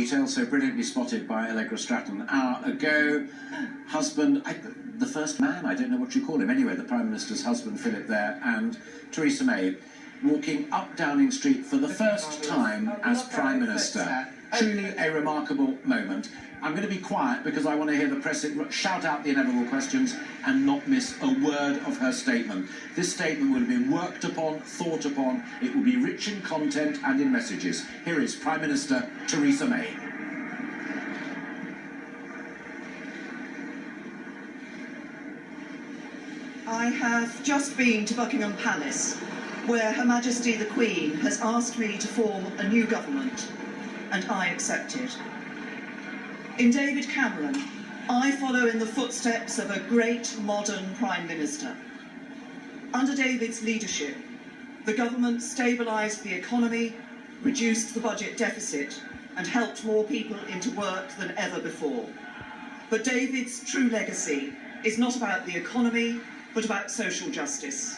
detail, so brilliantly spotted by Allegra Stratton an hour ago. Husband, the first man, I don't know what you call him. Anyway, the Prime Minister's husband, Philip, there, and Theresa May walking up Downing Street for the first time as Prime Minister. Truly a remarkable moment. I'm going to be quiet because I want to hear the press shout out the inevitable questions and not miss a word of her statement. This statement will have been worked upon, thought upon. It will be rich in content and in messages. Here is Prime Minister Theresa May. I have just been to Buckingham Palace, where Her Majesty the Queen has asked me to form a new government, and I accepted. In David Cameron, I follow in the footsteps of a great modern Prime Minister. Under David's leadership, the government stabilised the economy, reduced the budget deficit, and helped more people into work than ever before. But David's true legacy is not about the economy, but about social justice.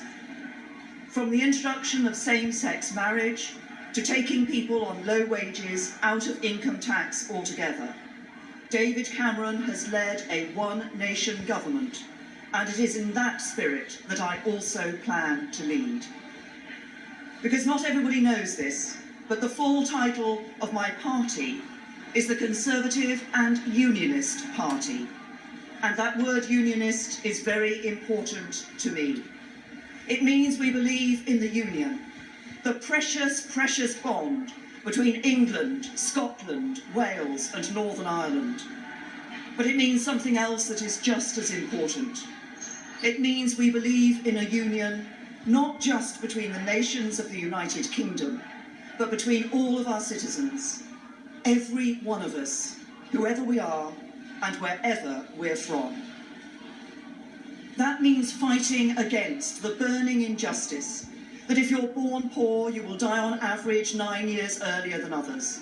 From the introduction of same-sex marriage to taking people on low wages out of income tax altogether, David Cameron has led a one-nation government, and it is in that spirit that I also plan to lead. Because not everybody knows this, but the full title of my party is the Conservative and Unionist Party, and that word unionist is very important to me. It means we believe in the union, the precious, precious bond between England, Scotland, Wales and Northern Ireland. But it means something else that is just as important. It means we believe in a union not just between the nations of the United Kingdom, but between all of our citizens, every one of us, whoever we are and wherever we're from. That means fighting against the burning injustice that if you're born poor, you will die on average 9 years earlier than others.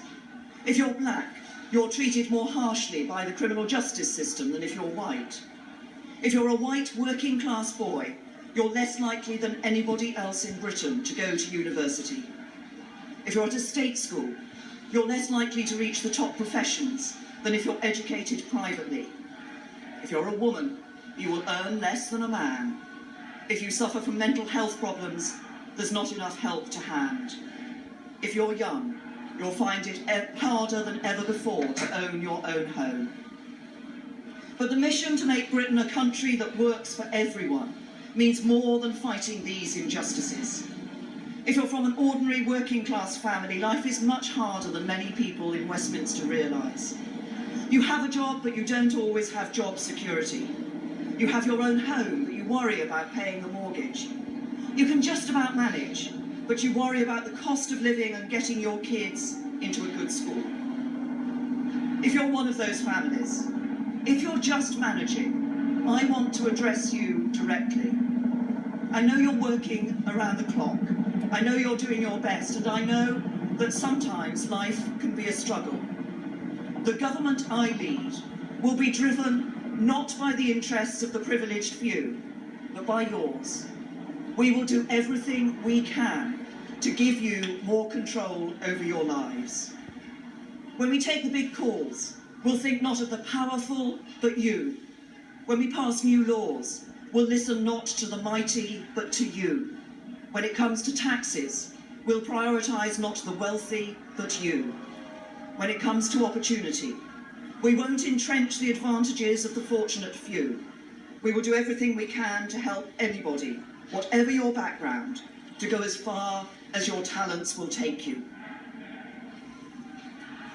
If you're black, you're treated more harshly by the criminal justice system than if you're white. If you're a white working class boy, you're less likely than anybody else in Britain to go to university. If you're at a state school, you're less likely to reach the top professions than if you're educated privately. If you're a woman, you will earn less than a man. If you suffer from mental health problems, there's not enough help to hand. If you're young, you'll find it harder than ever before to own your own home. But the mission to make Britain a country that works for everyone means more than fighting these injustices. If you're from an ordinary working class family, life is much harder than many people in Westminster realise. You have a job, but you don't always have job security. You have your own home, but you worry about paying the mortgage. You can just about manage, but you worry about the cost of living and getting your kids into a good school. If you're one of those families, if you're just managing, I want to address you directly. I know you're working around the clock. I know you're doing your best, and I know that sometimes life can be a struggle. The government I lead will be driven not by the interests of the privileged few, but by yours. We will do everything we can to give you more control over your lives. When we take the big calls, we'll think not of the powerful, but you. When we pass new laws, we'll listen not to the mighty, but to you. When it comes to taxes, we'll prioritise not the wealthy, but you. When it comes to opportunity, we won't entrench the advantages of the fortunate few. We will do everything we can to help anybody, whatever your background, to go as far as your talents will take you.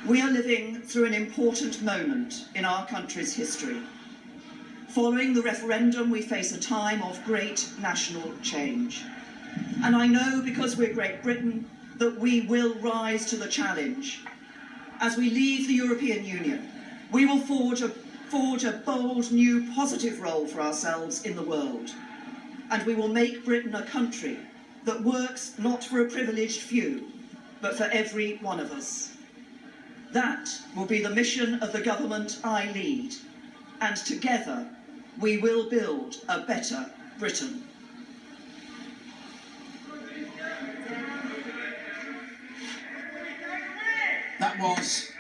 We are living through an important moment in our country's history. Following the referendum, we face a time of great national change. And I know, because we're Great Britain, that we will rise to the challenge. As we leave the European Union, we will forge a bold, new, positive role for ourselves in the world. And we will make Britain a country that works not for a privileged few, but for every one of us. That will be the mission of the government I lead, and together we will build a better Britain. That was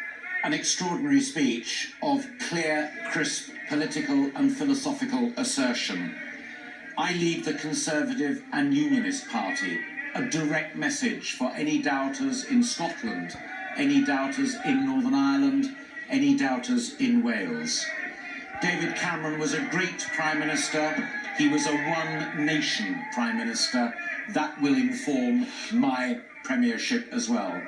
an an extraordinary speech of clear, crisp political and philosophical assertion. I lead the Conservative and Unionist Party, a direct message for any doubters in Scotland, any doubters in Northern Ireland, any doubters in Wales. David Cameron was a great Prime Minister. He was a one-nation Prime Minister. That will inform my premiership as well.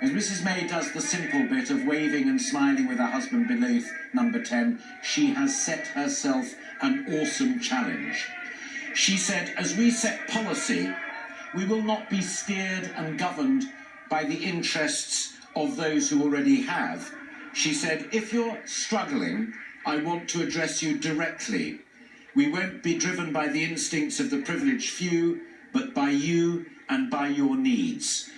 As Mrs May does the simple bit of waving and smiling with her husband beneath number 10, she has set herself an awesome challenge. She said, as we set policy, we will not be steered and governed by the interests of those who already have. She said, if you're struggling, I want to address you directly. We won't be driven by the instincts of the privileged few, but by you and by your needs.